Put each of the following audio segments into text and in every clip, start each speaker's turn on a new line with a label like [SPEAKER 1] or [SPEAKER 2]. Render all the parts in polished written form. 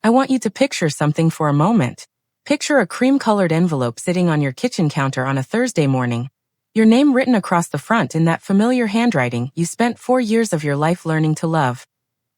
[SPEAKER 1] I want you to picture something for a moment. Picture a cream-colored envelope sitting on your kitchen counter on a Thursday morning. Your name written across the front in that familiar handwriting you spent 4 years of your life learning to love.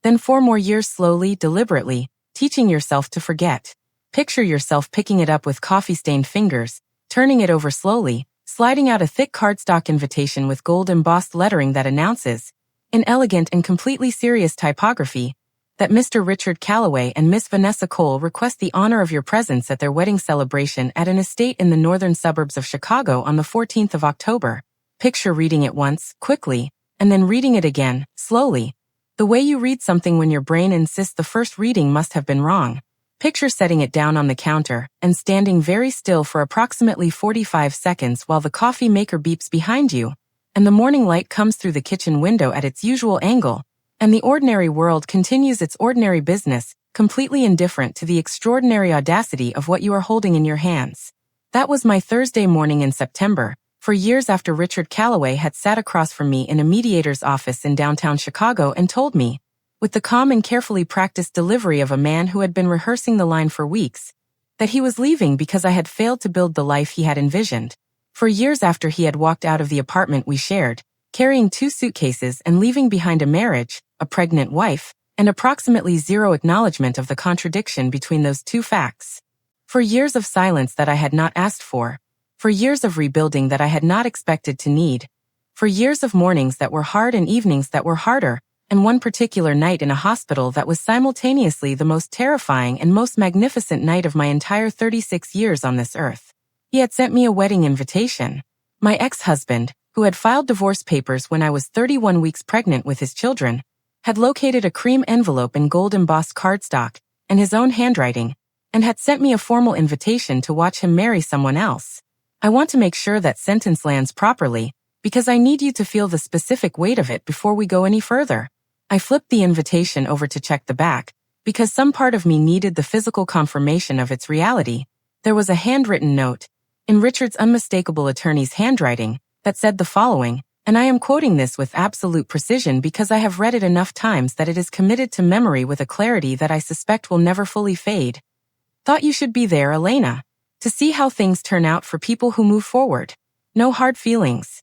[SPEAKER 1] Then 4 more years slowly, deliberately, teaching yourself to forget. Picture yourself picking it up with coffee-stained fingers, turning it over slowly, sliding out a thick cardstock invitation with gold-embossed lettering that announces, in elegant and completely serious typography, that Mr. Richard Calloway and Miss Vanessa Cole request the honor of your presence at their wedding celebration at an estate in the northern suburbs of Chicago on the 14th of October. Picture reading it once, quickly, and then reading it again, slowly. The way you read something when your brain insists the first reading must have been wrong. Picture setting it down on the counter and standing very still for approximately 45 seconds while the coffee maker beeps behind you, and the morning light comes through the kitchen window at its usual angle, and the ordinary world continues its ordinary business, completely indifferent to the extraordinary audacity of what you are holding in your hands. That was my Thursday morning in September, for years after Richard Calloway had sat across from me in a mediator's office in downtown Chicago and told me, with the calm and carefully practiced delivery of a man who had been rehearsing the line for weeks, that he was leaving because I had failed to build the life he had envisioned. For years after he had walked out of the apartment we shared, carrying 2 suitcases and leaving behind a marriage, a pregnant wife, and approximately zero acknowledgement of the contradiction between those 2 facts. For years of silence that I had not asked for years of rebuilding that I had not expected to need, for years of mornings that were hard and evenings that were harder, and one particular night in a hospital that was simultaneously the most terrifying and most magnificent night of my entire 36 years on this earth. He had sent me a wedding invitation. My ex-husband, who had filed divorce papers when I was 31 weeks pregnant with his children, had located a cream envelope in gold-embossed cardstock and his own handwriting, and had sent me a formal invitation to watch him marry someone else. I want to make sure that sentence lands properly, because I need you to feel the specific weight of it before we go any further. I flipped the invitation over to check the back, because some part of me needed the physical confirmation of its reality. There was a handwritten note, in Richard's unmistakable attorney's handwriting, that said the following, and I am quoting this with absolute precision because I have read it enough times that it is committed to memory with a clarity that I suspect will never fully fade. Thought you should be there, Elena, to see how things turn out for people who move forward. No hard feelings.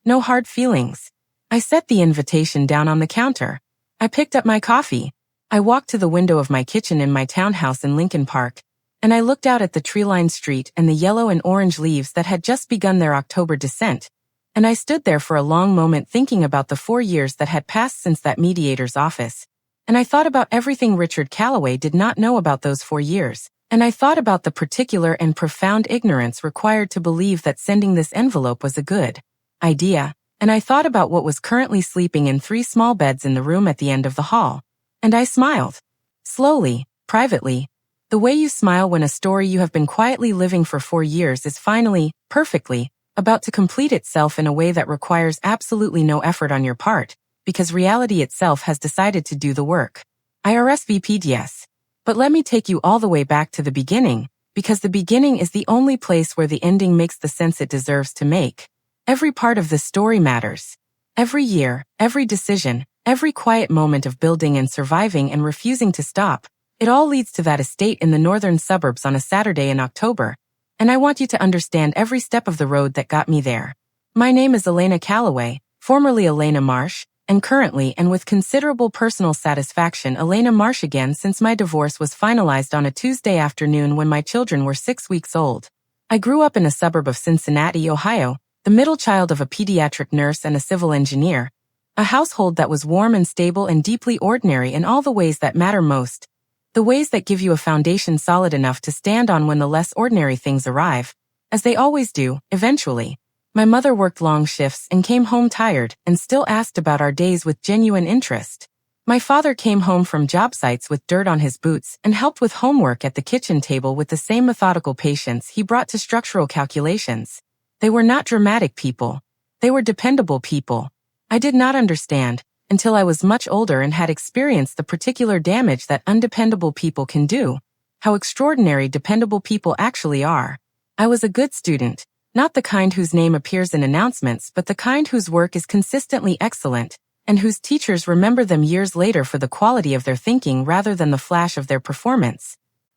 [SPEAKER 1] No hard feelings. I set the invitation down on the counter. I picked up my coffee. I walked to the window of my kitchen in my townhouse in Lincoln Park, and I looked out at the tree-lined street and the yellow and orange leaves that had just begun their October descent, and I stood there for a long moment thinking about the 4 years that had passed since that mediator's office, and I thought about everything Richard Calloway did not know about those 4 years, and I thought about the particular and profound ignorance required to believe that sending this envelope was a good idea, and I thought about what was currently sleeping in 3 small beds in the room at the end of the hall, and I smiled. Slowly, privately, the way you smile when a story you have been quietly living for 4 years is finally, perfectly, about to complete itself in a way that requires absolutely no effort on your part, because reality itself has decided to do the work. I RSVP'd yes. But let me take you all the way back to the beginning, because the beginning is the only place where the ending makes the sense it deserves to make. Every part of this story matters. Every year, every decision, every quiet moment of building and surviving and refusing to stop, it all leads to that estate in the northern suburbs on a Saturday in October, and I want you to understand every step of the road that got me there. My name is Elena Calloway, formerly Elena Marsh, and currently and with considerable personal satisfaction Elena Marsh again since my divorce was finalized on a Tuesday afternoon when my children were 6 weeks old. I grew up in a suburb of Cincinnati, Ohio, the middle child of a pediatric nurse and a civil engineer, a household that was warm and stable and deeply ordinary in all the ways that matter most, the ways that give you a foundation solid enough to stand on when the less ordinary things arrive, as they always do, eventually. My mother worked long shifts and came home tired and still asked about our days with genuine interest. My father came home from job sites with dirt on his boots and helped with homework at the kitchen table with the same methodical patience he brought to structural calculations. They were not dramatic people. They were dependable people. I did not understand, until I was much older and had experienced the particular damage that undependable people can do, how extraordinary dependable people actually are. I was a good student, not the kind whose name appears in announcements but the kind whose work is consistently excellent, and whose teachers remember them years later for the quality of their thinking rather than the flash of their performance.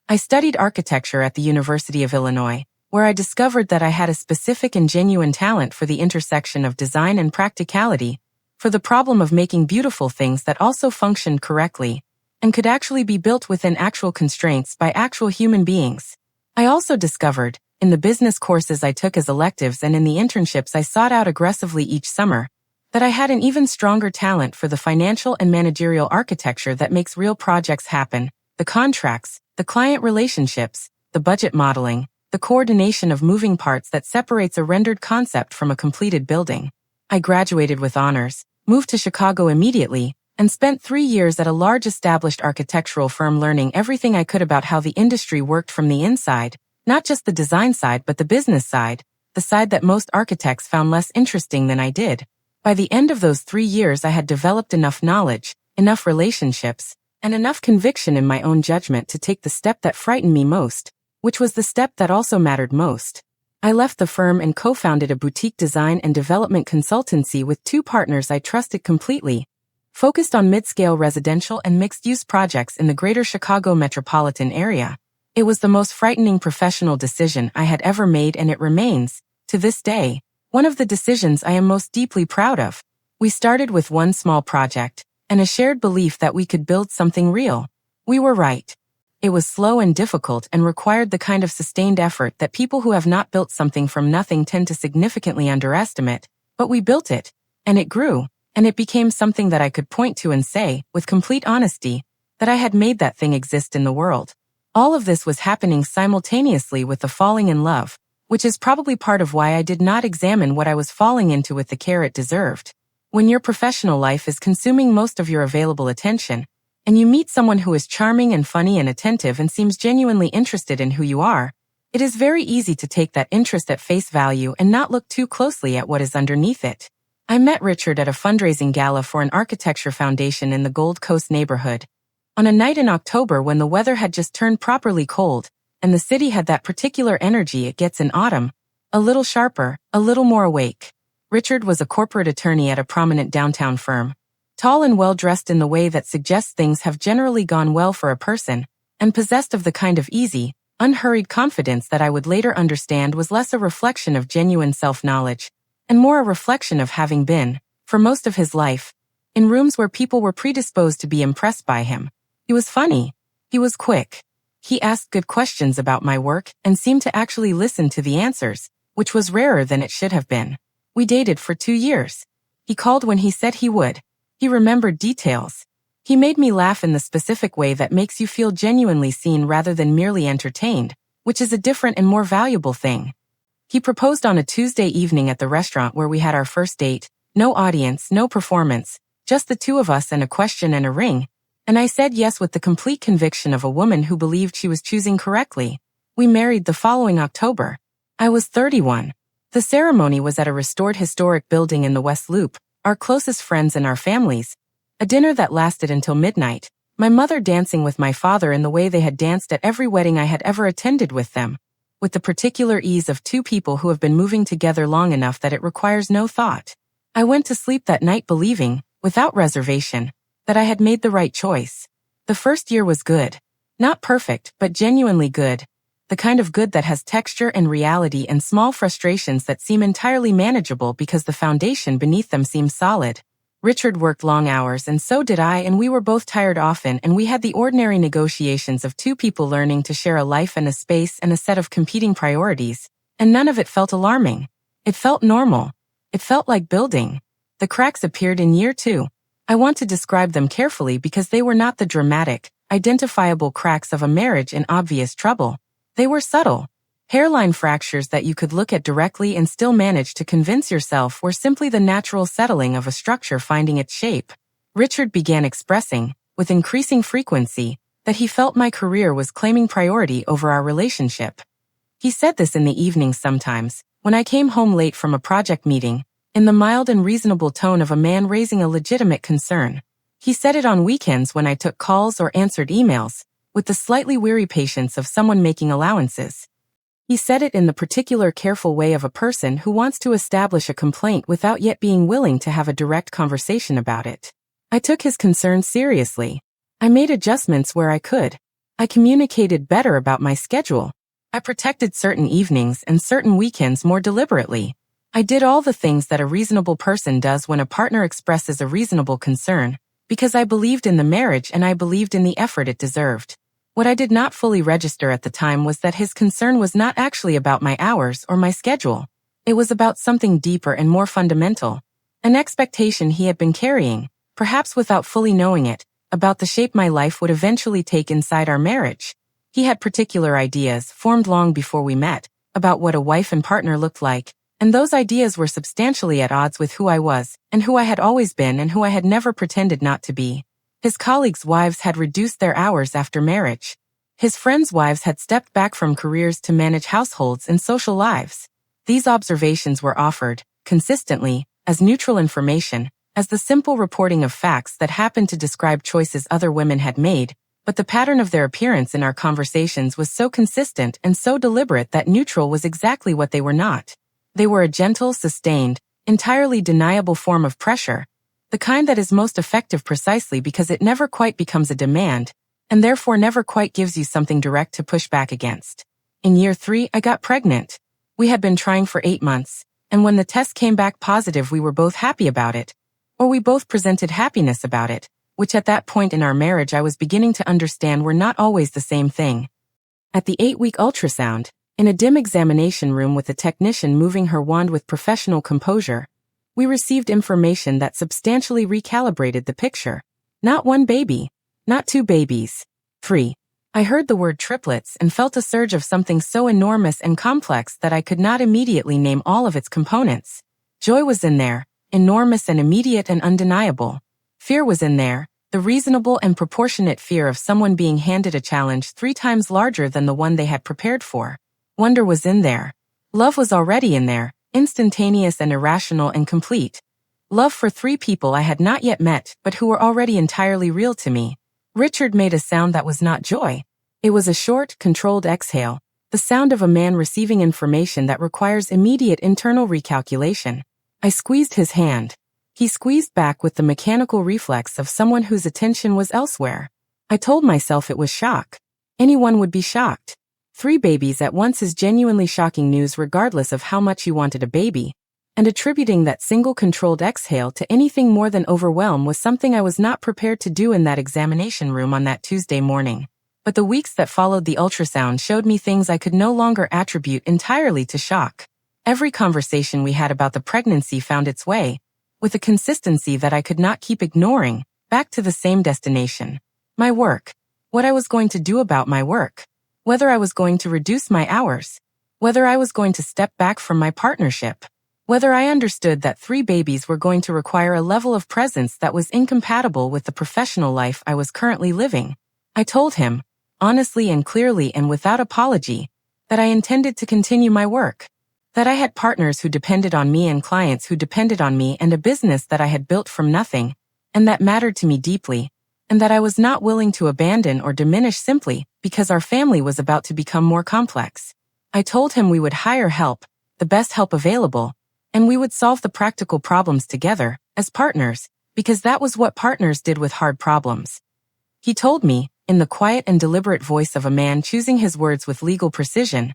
[SPEAKER 1] I studied architecture at the University of Illinois, where I discovered that I had a specific and genuine talent for the intersection of design and practicality, for the problem of making beautiful things that also functioned correctly, and could actually be built within actual constraints by actual human beings. I also discovered, in the business courses I took as electives and in the internships I sought out aggressively each summer, that I had an even stronger talent for the financial and managerial architecture that makes real projects happen, the contracts, the client relationships, the budget modeling, the coordination of moving parts that separates a rendered concept from a completed building. I graduated with honors, moved to Chicago immediately, and spent 3 years at a large established architectural firm learning everything I could about how the industry worked from the inside, not just the design side but the business side, the side that most architects found less interesting than I did. By the end of those 3 years I had developed enough knowledge, enough relationships, and enough conviction in my own judgment to take the step that frightened me most, which was the step that also mattered most. I left the firm and co-founded a boutique design and development consultancy with 2 partners I trusted completely, focused on mid-scale residential and mixed-use projects in the greater Chicago metropolitan area. It was the most frightening professional decision I had ever made, and it remains, to this day, one of the decisions I am most deeply proud of. We started with one small project, and a shared belief that we could build something real. We were right. It was slow and difficult and required the kind of sustained effort that people who have not built something from nothing tend to significantly underestimate, but we built it, and it grew, and it became something that I could point to and say, with complete honesty, that I had made that thing exist in the world. All of this was happening simultaneously with the falling in love, which is probably part of why I did not examine what I was falling into with the care it deserved. When your professional life is consuming most of your available attention, and you meet someone who is charming and funny and attentive and seems genuinely interested in who you are, it is very easy to take that interest at face value and not look too closely at what is underneath it. I met Richard at a fundraising gala for an architecture foundation in the Gold Coast neighborhood, on a night in October when the weather had just turned properly cold, and the city had that particular energy it gets in autumn, a little sharper, a little more awake. Richard was a corporate attorney at a prominent downtown firm, tall and well-dressed in the way that suggests things have generally gone well for a person, and possessed of the kind of easy, unhurried confidence that I would later understand was less a reflection of genuine self-knowledge, and more a reflection of having been, for most of his life, in rooms where people were predisposed to be impressed by him. He was funny. He was quick. He asked good questions about my work and seemed to actually listen to the answers, which was rarer than it should have been. We dated for 2 years. He called when he said he would. He remembered details. He made me laugh in the specific way that makes you feel genuinely seen rather than merely entertained, which is a different and more valuable thing. He proposed on a Tuesday evening at the restaurant where we had our first date, no audience, no performance, just the 2 of us and a question and a ring, and I said yes with the complete conviction of a woman who believed she was choosing correctly. We married the following October. I was 31. The ceremony was at a restored historic building in the West Loop, our closest friends and our families, a dinner that lasted until midnight, my mother dancing with my father in the way they had danced at every wedding I had ever attended with them, with the particular ease of 2 people who have been moving together long enough that it requires no thought. I went to sleep that night believing, without reservation, that I had made the right choice. The first year was good. Not perfect, but genuinely good. The kind of good that has texture and reality and small frustrations that seem entirely manageable because the foundation beneath them seems solid. Richard worked long hours and so did I, and we were both tired often, and we had the ordinary negotiations of 2 people learning to share a life and a space and a set of competing priorities, and none of it felt alarming. It felt normal. It felt like building. The cracks appeared in year 2. I want to describe them carefully because they were not the dramatic, identifiable cracks of a marriage in obvious trouble. They were subtle. Hairline fractures that you could look at directly and still manage to convince yourself were simply the natural settling of a structure finding its shape. Richard began expressing, with increasing frequency, that he felt my career was claiming priority over our relationship. He said this in the evenings sometimes, when I came home late from a project meeting, in the mild and reasonable tone of a man raising a legitimate concern. He said it on weekends when I took calls or answered emails, with the slightly weary patience of someone making allowances. He said it in the particular careful way of a person who wants to establish a complaint without yet being willing to have a direct conversation about it. I took his concerns seriously. I made adjustments where I could. I communicated better about my schedule. I protected certain evenings and certain weekends more deliberately. I did all the things that a reasonable person does when a partner expresses a reasonable concern, because I believed in the marriage and I believed in the effort it deserved. What I did not fully register at the time was that his concern was not actually about my hours or my schedule. It was about something deeper and more fundamental. An expectation he had been carrying, perhaps without fully knowing it, about the shape my life would eventually take inside our marriage. He had particular ideas, formed long before we met, about what a wife and partner looked like, and those ideas were substantially at odds with who I was, and who I had always been and who I had never pretended not to be. His colleagues' wives had reduced their hours after marriage. His friends' wives had stepped back from careers to manage households and social lives. These observations were offered, consistently, as neutral information, as the simple reporting of facts that happened to describe choices other women had made, but the pattern of their appearance in our conversations was so consistent and so deliberate that neutral was exactly what they were not. They were a gentle, sustained, entirely deniable form of pressure, the kind that is most effective precisely because it never quite becomes a demand, and therefore never quite gives you something direct to push back against. In year 3, I got pregnant. We had been trying for 8 months, and when the test came back positive, we were both happy about it. Or we both presented happiness about it, which at that point in our marriage I was beginning to understand were not always the same thing. At the 8-week ultrasound, in a dim examination room with a technician moving her wand with professional composure, we received information that substantially recalibrated the picture. Not 1 baby, not 2 babies, 3. I heard the word triplets and felt a surge of something so enormous and complex that I could not immediately name all of its components. Joy was in there, enormous and immediate and undeniable. Fear was in there, the reasonable and proportionate fear of someone being handed a challenge 3 times larger than the one they had prepared for. Wonder was in there. Love was already in there, instantaneous and irrational and complete. Love for 3 people I had not yet met but who were already entirely real to me. Richard made a sound that was not joy. It was a short, controlled exhale, the sound of a man receiving information that requires immediate internal recalculation. I squeezed his hand. He squeezed back with the mechanical reflex of someone whose attention was elsewhere. I told myself it was shock. Anyone would be shocked. 3 babies at once is genuinely shocking news regardless of how much you wanted a baby. And attributing that single controlled exhale to anything more than overwhelm was something I was not prepared to do in that examination room on that Tuesday morning. But the weeks that followed the ultrasound showed me things I could no longer attribute entirely to shock. Every conversation we had about the pregnancy found its way, with a consistency that I could not keep ignoring, back to the same destination. My work. What I was going to do about my work. Whether I was going to reduce my hours. Whether I was going to step back from my partnership. Whether I understood that 3 babies were going to require a level of presence that was incompatible with the professional life I was currently living. I told him, honestly and clearly and without apology, that I intended to continue my work. That I had partners who depended on me and clients who depended on me and a business that I had built from nothing, and that mattered to me deeply, and that I was not willing to abandon or diminish simply because our family was about to become more complex. I told him we would hire help, the best help available, and we would solve the practical problems together, as partners, because that was what partners did with hard problems. He told me, in the quiet and deliberate voice of a man choosing his words with legal precision,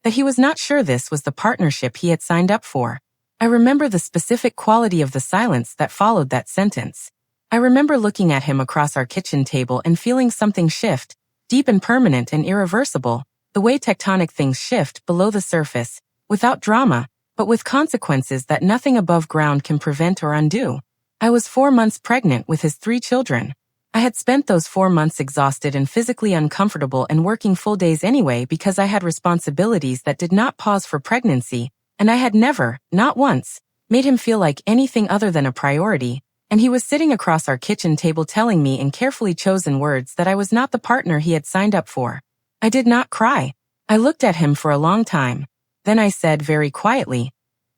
[SPEAKER 1] that he was not sure this was the partnership he had signed up for. I remember the specific quality of the silence that followed that sentence. I remember looking at him across our kitchen table and feeling something shift, deep and permanent and irreversible, the way tectonic things shift below the surface, without drama, but with consequences that nothing above ground can prevent or undo. I was 4 months pregnant with his 3 children. I had spent those 4 months exhausted and physically uncomfortable and working full days anyway because I had responsibilities that did not pause for pregnancy, and I had never, not once, made him feel like anything other than a priority, and he was sitting across our kitchen table telling me in carefully chosen words that I was not the partner he had signed up for. I did not cry. I looked at him for a long time. Then I said very quietly,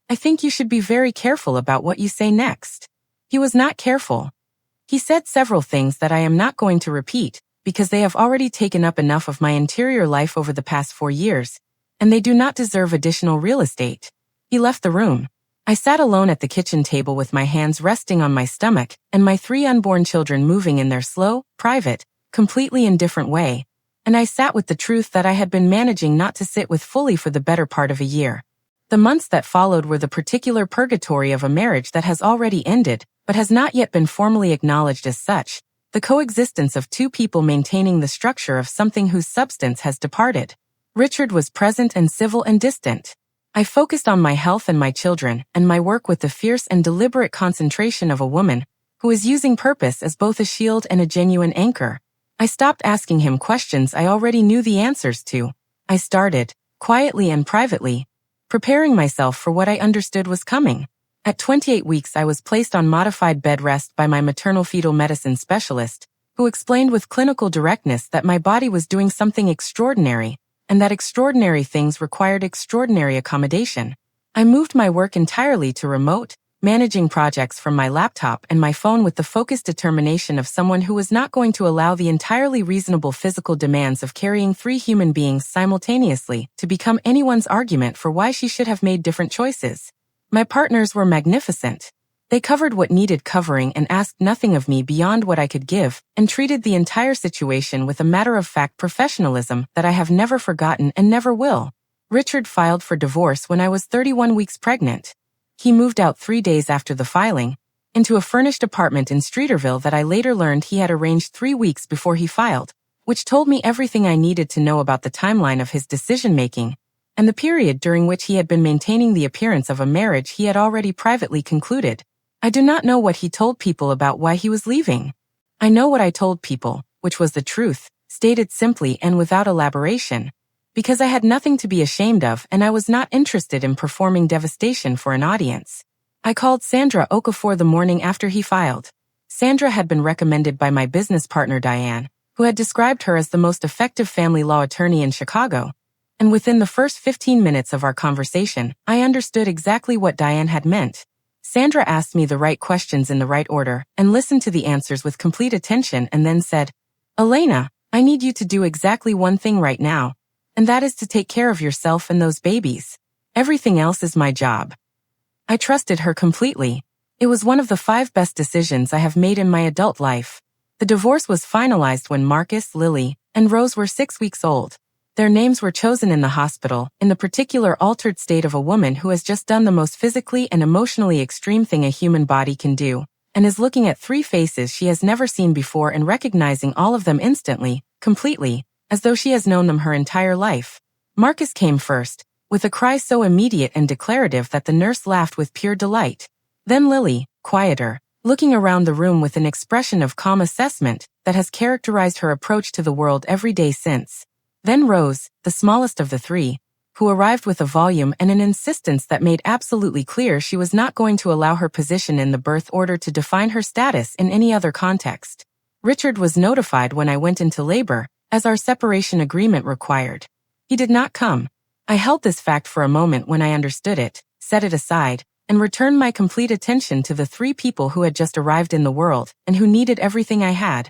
[SPEAKER 1] "I think you should be very careful about what you say next." He was not careful. He said several things that I am not going to repeat, because they have already taken up enough of my interior life over the past 4 years, and they do not deserve additional real estate. He left the room. I sat alone at the kitchen table with my hands resting on my stomach and my 3 unborn children moving in their slow, private, completely indifferent way. And I sat with the truth that I had been managing not to sit with fully for the better part of a year. The months that followed were the particular purgatory of a marriage that has already ended, but has not yet been formally acknowledged as such. The coexistence of 2 people maintaining the structure of something whose substance has departed. Richard was present and civil and distant. I focused on my health and my children, and my work with the fierce and deliberate concentration of a woman who is using purpose as both a shield and a genuine anchor. I stopped asking him questions I already knew the answers to. I started, quietly and privately, preparing myself for what I understood was coming. At 28 weeks I was placed on modified bed rest by my maternal fetal medicine specialist, who explained with clinical directness that my body was doing something extraordinary, and that extraordinary things required extraordinary accommodation. I moved my work entirely to remote, managing projects from my laptop and my phone with the focused determination of someone who was not going to allow the entirely reasonable physical demands of carrying 3 human beings simultaneously to become anyone's argument for why she should have made different choices. My partners were magnificent. They covered what needed covering and asked nothing of me beyond what I could give, and treated the entire situation with a matter-of-fact professionalism that I have never forgotten and never will. Richard filed for divorce when I was 31 weeks pregnant. He moved out 3 days after the filing, into a furnished apartment in Streeterville that I later learned he had arranged 3 weeks before he filed, which told me everything I needed to know about the timeline of his decision-making, and the period during which he had been maintaining the appearance of a marriage he had already privately concluded. I do not know what he told people about why he was leaving. I know what I told people, which was the truth, stated simply and without elaboration, because I had nothing to be ashamed of and I was not interested in performing devastation for an audience. I called Sandra Okafor the morning after he filed. Sandra had been recommended by my business partner Diane, who had described her as the most effective family law attorney in Chicago. And within the first 15 minutes of our conversation, I understood exactly what Diane had meant. Sandra asked me the right questions in the right order and listened to the answers with complete attention and then said, "Elena, I need you to do exactly one thing right now, and that is to take care of yourself and those babies. Everything else is my job." I trusted her completely. It was one of the 5 best decisions I have made in my adult life. The divorce was finalized when Marcus, Lily, and Rose were 6 weeks old. Their names were chosen in the hospital, in the particular altered state of a woman who has just done the most physically and emotionally extreme thing a human body can do, and is looking at 3 faces she has never seen before and recognizing all of them instantly, completely, as though she has known them her entire life. Marcus came first, with a cry so immediate and declarative that the nurse laughed with pure delight. Then Lily, quieter, looking around the room with an expression of calm assessment that has characterized her approach to the world every day since. Then Rose, the smallest of the 3, who arrived with a volume and an insistence that made absolutely clear she was not going to allow her position in the birth order to define her status in any other context. Richard was notified when I went into labor, as our separation agreement required. He did not come. I held this fact for a moment when I understood it, set it aside, and returned my complete attention to the 3 people who had just arrived in the world and who needed everything I had.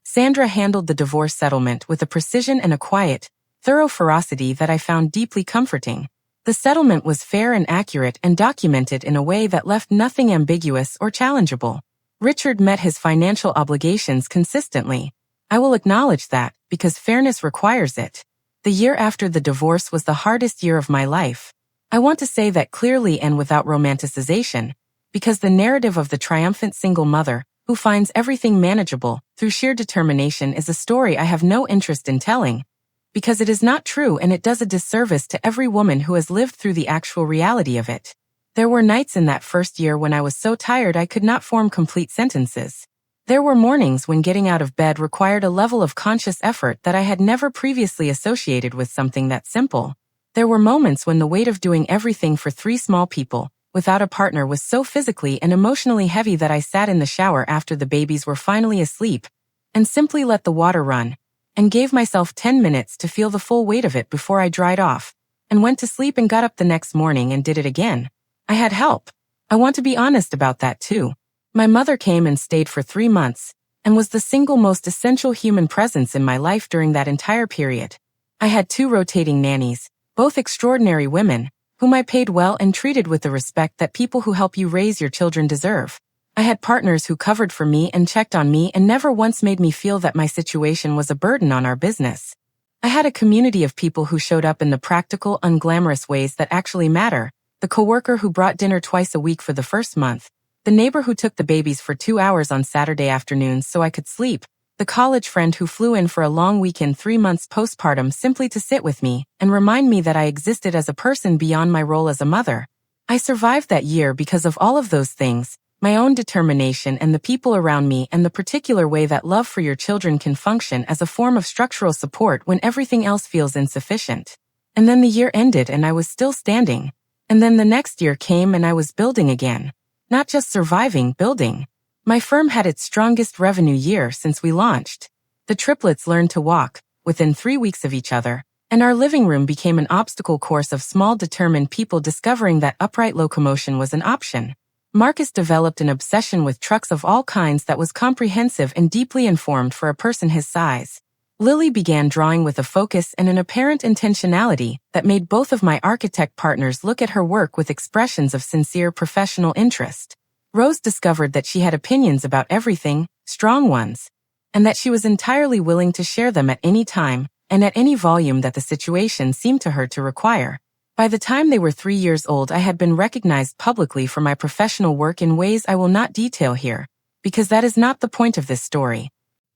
[SPEAKER 1] Sandra handled the divorce settlement with a precision and a quiet, thorough ferocity that I found deeply comforting. The settlement was fair and accurate and documented in a way that left nothing ambiguous or challengeable. Richard met his financial obligations consistently. I will acknowledge that, because fairness requires it. The year after the divorce was the hardest year of my life. I want to say that clearly and without romanticization, because the narrative of the triumphant single mother, who finds everything manageable through sheer determination, is a story I have no interest in telling, because it is not true and it does a disservice to every woman who has lived through the actual reality of it. There were nights in that first year when I was so tired I could not form complete sentences. There were mornings when getting out of bed required a level of conscious effort that I had never previously associated with something that simple. There were moments when the weight of doing everything for 3 small people, without a partner, was so physically and emotionally heavy that I sat in the shower after the babies were finally asleep, and simply let the water run, and gave myself 10 minutes to feel the full weight of it before I dried off, and went to sleep and got up the next morning and did it again. I had help. I want to be honest about that too. My mother came and stayed for 3 months, and was the single most essential human presence in my life during that entire period. I had 2 rotating nannies, both extraordinary women, whom I paid well and treated with the respect that people who help you raise your children deserve. I had partners who covered for me and checked on me and never once made me feel that my situation was a burden on our business. I had a community of people who showed up in the practical, unglamorous ways that actually matter. The coworker who brought dinner twice a week for the first month. The neighbor who took the babies for 2 hours on Saturday afternoons so I could sleep. The college friend who flew in for a long weekend 3 months postpartum simply to sit with me and remind me that I existed as a person beyond my role as a mother. I survived that year because of all of those things, my own determination and the people around me and the particular way that love for your children can function as a form of structural support when everything else feels insufficient. And then the year ended and I was still standing. And then the next year came and I was building again. Not just surviving, building. My firm had its strongest revenue year since we launched. The triplets learned to walk, within 3 weeks of each other, and our living room became an obstacle course of small determined people discovering that upright locomotion was an option. Marcus developed an obsession with trucks of all kinds that was comprehensive and deeply informed for a person his size. Lily began drawing with a focus and an apparent intentionality that made both of my architect partners look at her work with expressions of sincere professional interest. Rose discovered that she had opinions about everything, strong ones, and that she was entirely willing to share them at any time and at any volume that the situation seemed to her to require. By the time they were 3 years old, I had been recognized publicly for my professional work in ways I will not detail here, because that is not the point of this story.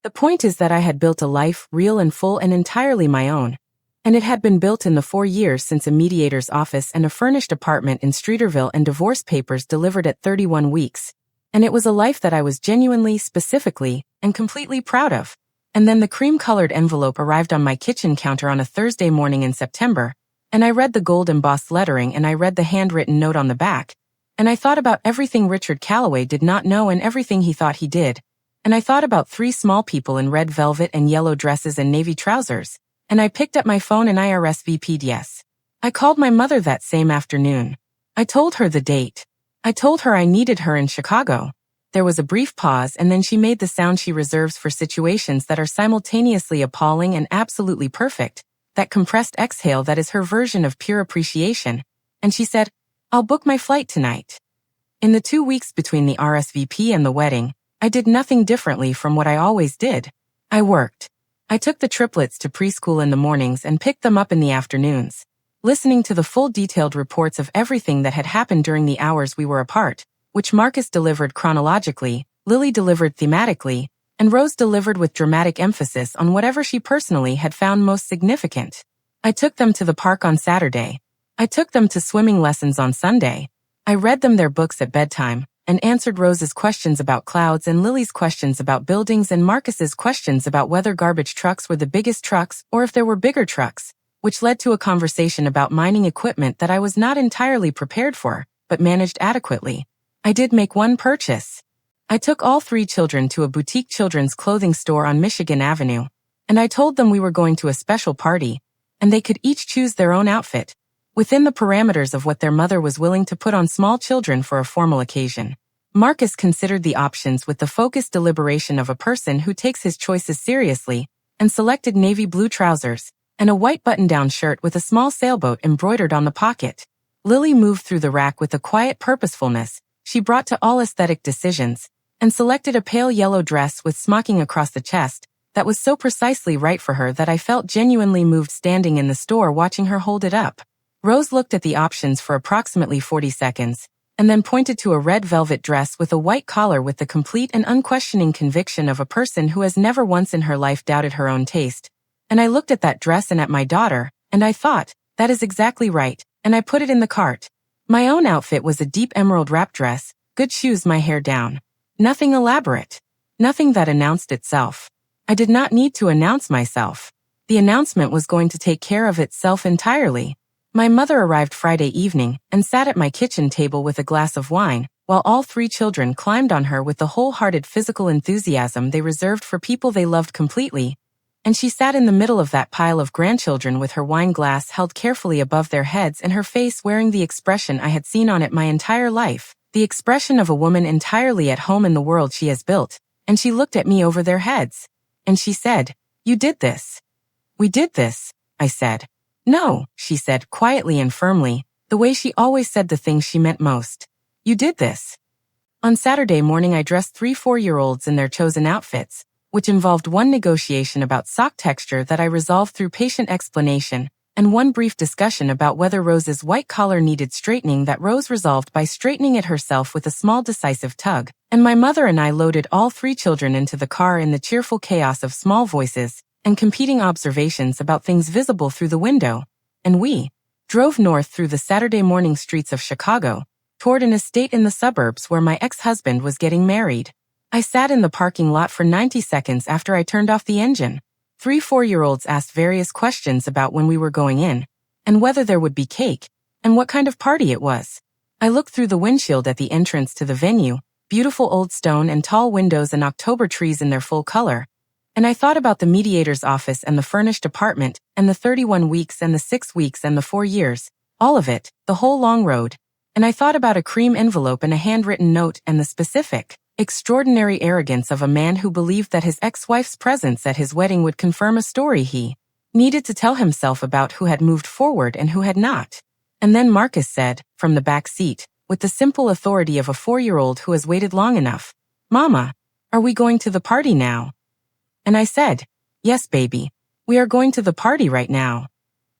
[SPEAKER 1] The point is that I had built a life, real and full and entirely my own. And it had been built in the 4 years since a mediator's office and a furnished apartment in Streeterville and divorce papers delivered at 31 weeks. And it was a life that I was genuinely, specifically, and completely proud of. And then the cream-colored envelope arrived on my kitchen counter on a Thursday morning in September, and I read the gold-embossed lettering and I read the handwritten note on the back, and I thought about everything Richard Calloway did not know and everything he thought he did. And I thought about 3 small people in red velvet and yellow dresses and navy trousers. And I picked up my phone and I RSVP'd yes. I called my mother that same afternoon. I told her the date. I told her I needed her in Chicago. There was a brief pause and then she made the sound she reserves for situations that are simultaneously appalling and absolutely perfect, that compressed exhale that is her version of pure appreciation. And she said, "I'll book my flight tonight." In the 2 weeks between the RSVP and the wedding, I did nothing differently from what I always did. I worked. I took the triplets to preschool in the mornings and picked them up in the afternoons, listening to the full detailed reports of everything that had happened during the hours we were apart, which Marcus delivered chronologically, Lily delivered thematically, and Rose delivered with dramatic emphasis on whatever she personally had found most significant. I took them to the park on Saturday. I took them to swimming lessons on Sunday. I read them their books at bedtime, and answered Rose's questions about clouds and Lily's questions about buildings and Marcus's questions about whether garbage trucks were the biggest trucks or if there were bigger trucks, which led to a conversation about mining equipment that I was not entirely prepared for, but managed adequately. I did make one purchase. I took all 3 children to a boutique children's clothing store on Michigan Avenue, and I told them we were going to a special party, and they could each choose their own outfit, within the parameters of what their mother was willing to put on small children for a formal occasion. Marcus considered the options with the focused deliberation of a person who takes his choices seriously, and selected navy blue trousers, and a white button-down shirt with a small sailboat embroidered on the pocket. Lily moved through the rack with a quiet purposefulness she brought to all aesthetic decisions, and selected a pale yellow dress with smocking across the chest that was so precisely right for her that I felt genuinely moved standing in the store watching her hold it up. Rose looked at the options for approximately 40 seconds, and then pointed to a red velvet dress with a white collar with the complete and unquestioning conviction of a person who has never once in her life doubted her own taste. And I looked at that dress and at my daughter, and I thought, that is exactly right, and I put it in the cart. My own outfit was a deep emerald wrap dress, good shoes, my hair down. Nothing elaborate. Nothing that announced itself. I did not need to announce myself. The announcement was going to take care of itself entirely. My mother arrived Friday evening and sat at my kitchen table with a glass of wine, while all 3 children climbed on her with the wholehearted physical enthusiasm they reserved for people they loved completely. And she sat in the middle of that pile of grandchildren with her wine glass held carefully above their heads and her face wearing the expression I had seen on it my entire life, the expression of a woman entirely at home in the world she has built. And she looked at me over their heads. And she said, "You did this." "We did this," I said. No, she said quietly and firmly, the way she always said the things she meant most. You did this. On Saturday morning I dressed 3 4-year-olds in their chosen outfits, which involved one negotiation about sock texture that I resolved through patient explanation, and one brief discussion about whether Rose's white collar needed straightening that Rose resolved by straightening it herself with a small decisive tug, and my mother and I loaded all 3 children into the car in the cheerful chaos of small voices and competing observations about things visible through the window, and we drove north through the Saturday morning streets of Chicago, toward an estate in the suburbs where my ex-husband was getting married. I sat in the parking lot for 90 seconds after I turned off the engine. 3 4-year-olds asked various questions about when we were going in, and whether there would be cake, and what kind of party it was. I looked through the windshield at the entrance to the venue, beautiful old stone and tall windows and October trees in their full color, and I thought about the mediator's office and the furnished apartment, and the 31 weeks and the 6 weeks and the 4 years, all of it, the whole long road. And I thought about a cream envelope and a handwritten note and the specific, extraordinary arrogance of a man who believed that his ex-wife's presence at his wedding would confirm a story he needed to tell himself about who had moved forward and who had not. And then Marcus said, from the back seat, with the simple authority of a 4-year-old who has waited long enough, "Mama, are we going to the party now?" And I said, "Yes, baby. We are going to the party right now."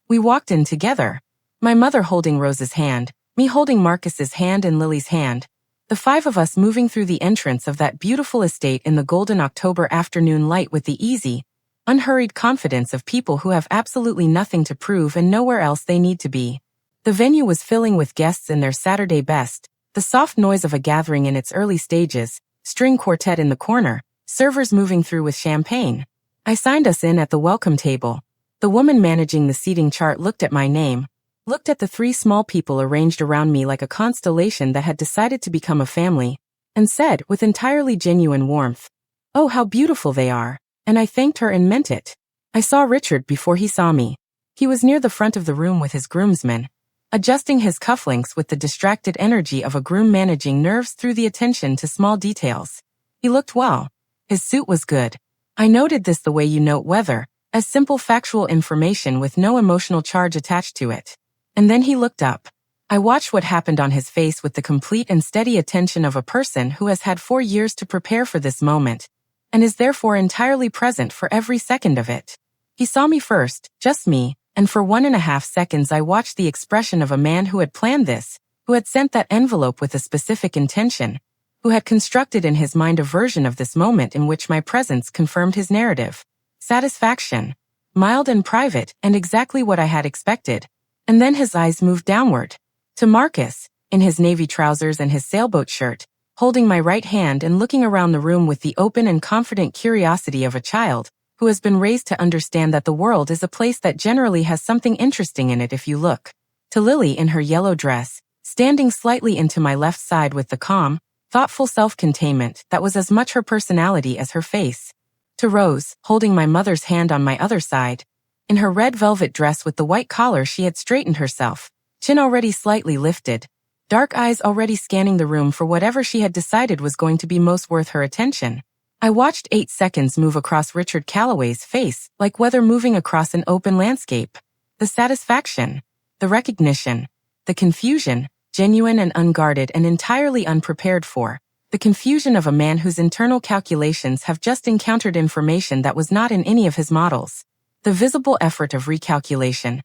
[SPEAKER 1] We walked in together. My mother holding Rose's hand, me holding Marcus's hand and Lily's hand, the 5 of us moving through the entrance of that beautiful estate in the golden October afternoon light with the easy, unhurried confidence of people who have absolutely nothing to prove and nowhere else they need to be. The venue was filling with guests in their Saturday best, the soft noise of a gathering in its early stages, string quartet in the corner, servers moving through with champagne. I signed us in at the welcome table. The woman managing the seating chart looked at my name, looked at the 3 small people arranged around me like a constellation that had decided to become a family, and said with entirely genuine warmth, "Oh, how beautiful they are," and I thanked her and meant it. I saw Richard before he saw me. He was near the front of the room with his groomsmen, adjusting his cufflinks with the distracted energy of a groom managing nerves through the attention to small details. He looked well. His suit was good. I noted this the way you note weather, as simple factual information with no emotional charge attached to it. And then he looked up. I watched what happened on his face with the complete and steady attention of a person who has had 4 years to prepare for this moment, and is therefore entirely present for every second of it. He saw me first, just me, and for 1.5 seconds I watched the expression of a man who had planned this, who had sent that envelope with a specific intention, who had constructed in his mind a version of this moment in which my presence confirmed his narrative. Satisfaction. Mild and private, and exactly what I had expected. And then his eyes moved downward. To Marcus, in his navy trousers and his sailboat shirt, holding my right hand and looking around the room with the open and confident curiosity of a child who has been raised to understand that the world is a place that generally has something interesting in it if you look. To Lily in her yellow dress, standing slightly into my left side with the calm, thoughtful self-containment that was as much her personality as her face. To Rose, holding my mother's hand on my other side, in her red velvet dress with the white collar she had straightened herself, chin already slightly lifted, dark eyes already scanning the room for whatever she had decided was going to be most worth her attention. I watched 8 seconds move across Richard Calloway's face like weather moving across an open landscape. The satisfaction, the recognition, the confusion, genuine and unguarded and entirely unprepared for, the confusion of a man whose internal calculations have just encountered information that was not in any of his models. The visible effort of recalculation.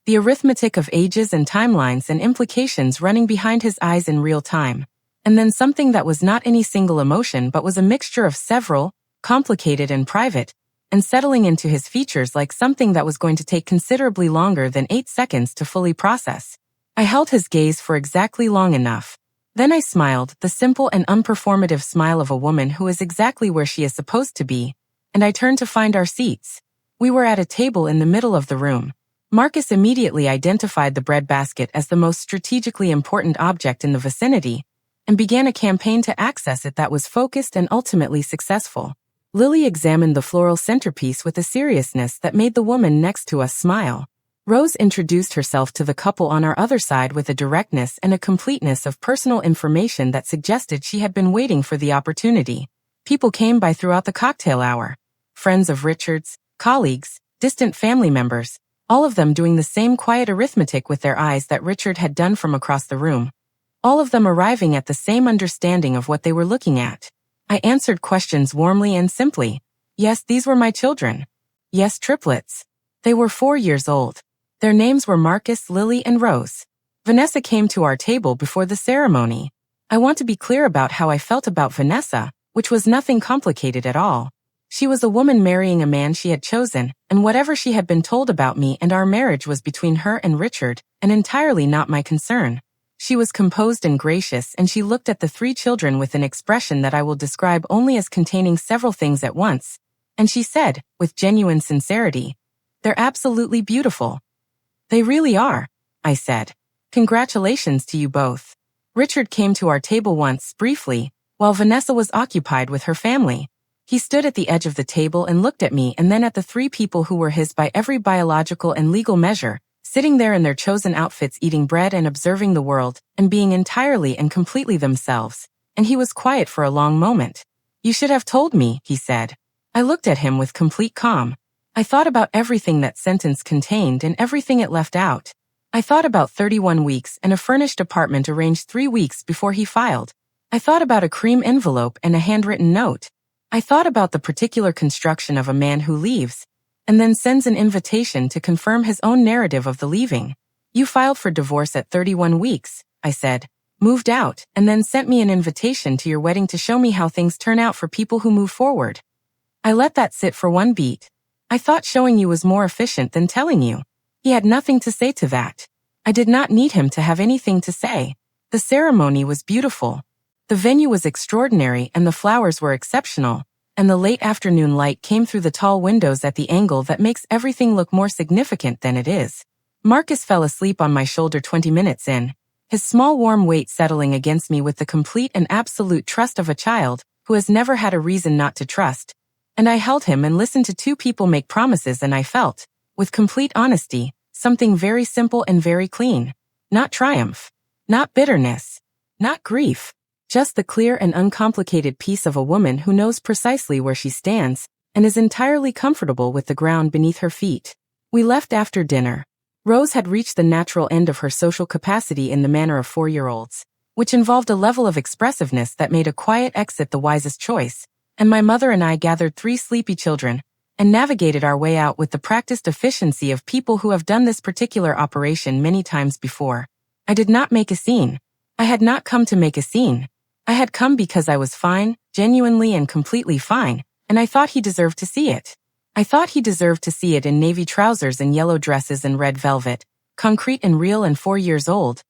[SPEAKER 1] The arithmetic of ages and timelines and implications running behind his eyes in real time. And then something that was not any single emotion but was a mixture of several, complicated and private, and settling into his features like something that was going to take considerably longer than 8 seconds to fully process. I held his gaze for exactly long enough. Then I smiled, the simple and unperformative smile of a woman who is exactly where she is supposed to be, and I turned to find our seats. We were at a table in the middle of the room. Marcus immediately identified the bread basket as the most strategically important object in the vicinity, and began a campaign to access it that was focused and ultimately successful. Lily examined the floral centerpiece with a seriousness that made the woman next to us smile. Rose introduced herself to the couple on our other side with a directness and a completeness of personal information that suggested she had been waiting for the opportunity. People came by throughout the cocktail hour. Friends of Richard's, colleagues, distant family members, all of them doing the same quiet arithmetic with their eyes that Richard had done from across the room. All of them arriving at the same understanding of what they were looking at. I answered questions warmly and simply. Yes, these were my children. Yes, triplets. They were 4 years old. Their names were Marcus, Lily, and Rose. Vanessa came to our table before the ceremony. I want to be clear about how I felt about Vanessa, which was nothing complicated at all. She was a woman marrying a man she had chosen, and whatever she had been told about me and our marriage was between her and Richard, and entirely not my concern. She was composed and gracious, and she looked at the 3 children with an expression that I will describe only as containing several things at once. And she said, with genuine sincerity, "They're absolutely beautiful." "They really are," I said. "Congratulations to you both." Richard came to our table once, briefly, while Vanessa was occupied with her family. He stood at the edge of the table and looked at me and then at the 3 people who were his by every biological and legal measure, sitting there in their chosen outfits eating bread and observing the world, and being entirely and completely themselves. And he was quiet for a long moment. "You should have told me," he said. I looked at him with complete calm. I thought about everything that sentence contained and everything it left out. I thought about 31 weeks and a furnished apartment arranged 3 weeks before he filed. I thought about a cream envelope and a handwritten note. I thought about the particular construction of a man who leaves, and then sends an invitation to confirm his own narrative of the leaving. "You filed for divorce at 31 weeks, I said, "moved out, and then sent me an invitation to your wedding to show me how things turn out for people who move forward." I let that sit for one beat. I thought showing you was more efficient than telling you. He had nothing to say to that. I did not need him to have anything to say. The ceremony was beautiful. The venue was extraordinary and the flowers were exceptional, and the late afternoon light came through the tall windows at the angle that makes everything look more significant than it is. Marcus fell asleep on my shoulder 20 minutes in, his small warm weight settling against me with the complete and absolute trust of a child who has never had a reason not to trust. And I held him and listened to 2 people make promises, and I felt, with complete honesty, something very simple and very clean. Not triumph. Not bitterness. Not grief. Just the clear and uncomplicated peace of a woman who knows precisely where she stands and is entirely comfortable with the ground beneath her feet. We left after dinner. Rose had reached the natural end of her social capacity in the manner of 4-year-olds, which involved a level of expressiveness that made a quiet exit the wisest choice, and my mother and I gathered 3 sleepy children and navigated our way out with the practiced efficiency of people who have done this particular operation many times before. I did not make a scene. I had not come to make a scene. I had come because I was fine, genuinely and completely fine, and I thought he deserved to see it. I thought he deserved to see it in navy trousers and yellow dresses and red velvet, concrete and real and 4 years old.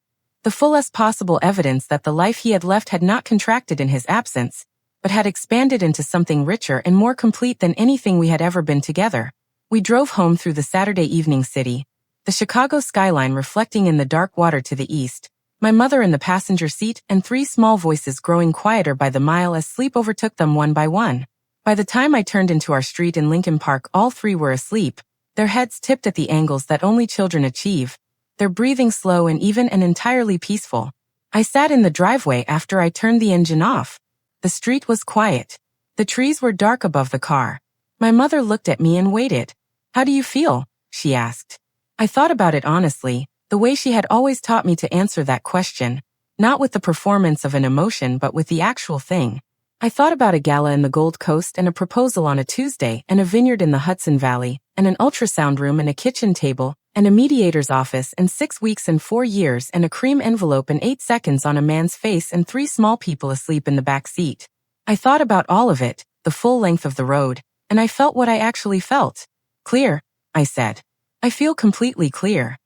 [SPEAKER 1] The fullest possible evidence that the life he had left had not contracted in his absence, but had expanded into something richer and more complete than anything we had ever been together. We drove home through the Saturday evening city, the Chicago skyline reflecting in the dark water to the east, my mother in the passenger seat and 3 small voices growing quieter by the mile as sleep overtook them one by one. By the time I turned into our street in Lincoln Park, all 3 were asleep, their heads tipped at the angles that only children achieve, their breathing slow and even and entirely peaceful. I sat in the driveway after I turned the engine off. The street was quiet. The trees were dark above the car. My mother looked at me and waited. "How do you feel?" she asked. I thought about it honestly, the way she had always taught me to answer that question, not with the performance of an emotion but with the actual thing. I thought about a gala in the Gold Coast and a proposal on a Tuesday and a vineyard in the Hudson Valley and an ultrasound room and a kitchen table and a mediator's office and 6 weeks and 4 years and a cream envelope and 8 seconds on a man's face and 3 small people asleep in the back seat. I thought about all of it, the full length of the road, and I felt what I actually felt. "Clear," I said. "I feel completely clear."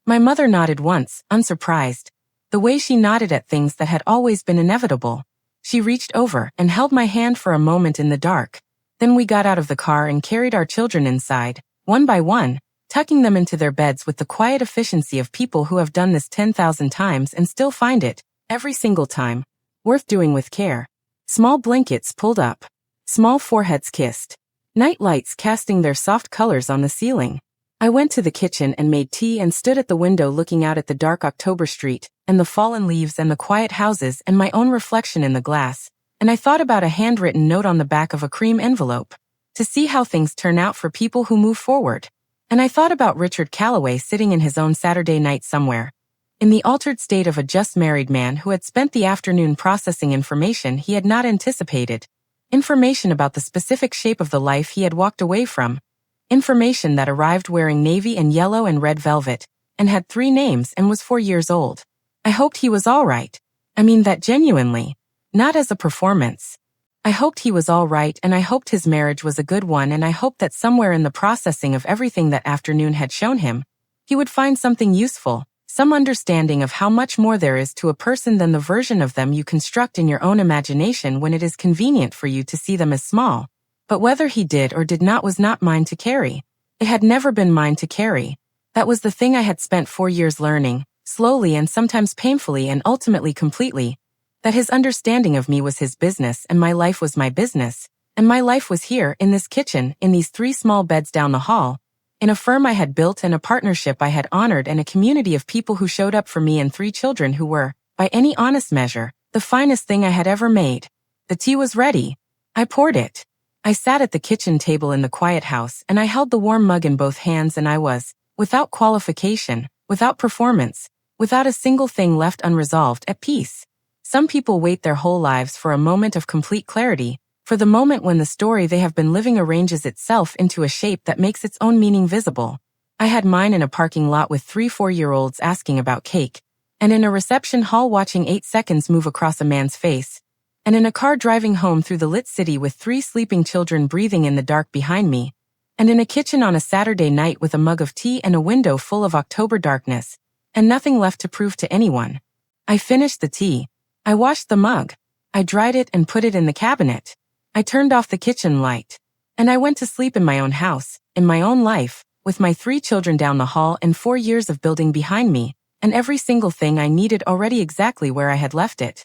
[SPEAKER 1] My mother nodded once, unsurprised, the way she nodded at things that had always been inevitable. She reached over and held my hand for a moment in the dark. Then we got out of the car and carried our children inside, one by one, tucking them into their beds with the quiet efficiency of people who have done this 10,000 times and still find it, every single time, worth doing with care. Small blankets pulled up. Small foreheads kissed. Night lights casting their soft colors on the ceiling. I went to the kitchen and made tea and stood at the window looking out at the dark October street, and the fallen leaves and the quiet houses and my own reflection in the glass, and I thought about a handwritten note on the back of a cream envelope. To see how things turn out for people who move forward. And I thought about Richard Calloway sitting in his own Saturday night somewhere, in the altered state of a just married man who had spent the afternoon processing information he had not anticipated. Information about the specific shape of the life he had walked away from. Information that arrived wearing navy and yellow and red velvet, and had 3 names and was 4 years old. I hoped he was all right. I mean that genuinely. Not as a performance. I hoped he was all right, and I hoped his marriage was a good one, and I hoped that somewhere in the processing of everything that afternoon had shown him, he would find something useful, some understanding of how much more there is to a person than the version of them you construct in your own imagination when it is convenient for you to see them as small. But whether he did or did not was not mine to carry. It had never been mine to carry. That was the thing I had spent 4 years learning, slowly and sometimes painfully and ultimately completely, that his understanding of me was his business and my life was my business, and my life was here, in this kitchen, in these 3 small beds down the hall, in a firm I had built and a partnership I had honored and a community of people who showed up for me and 3 children who were, by any honest measure, the finest thing I had ever made. The tea was ready. I poured it. I sat at the kitchen table in the quiet house and I held the warm mug in both hands and I was, without qualification, without performance, without a single thing left unresolved, at peace. Some people wait their whole lives for a moment of complete clarity, for the moment when the story they have been living arranges itself into a shape that makes its own meaning visible. I had mine in a parking lot with 3 4-year-olds asking about cake, and in a reception hall watching 8 seconds move across a man's face, and in a car driving home through the lit city with 3 sleeping children breathing in the dark behind me, and in a kitchen on a Saturday night with a mug of tea and a window full of October darkness, and nothing left to prove to anyone. I finished the tea. I washed the mug. I dried it and put it in the cabinet. I turned off the kitchen light. And I went to sleep in my own house, in my own life, with my 3 children down the hall and 4 years of building behind me, and every single thing I needed already exactly where I had left it.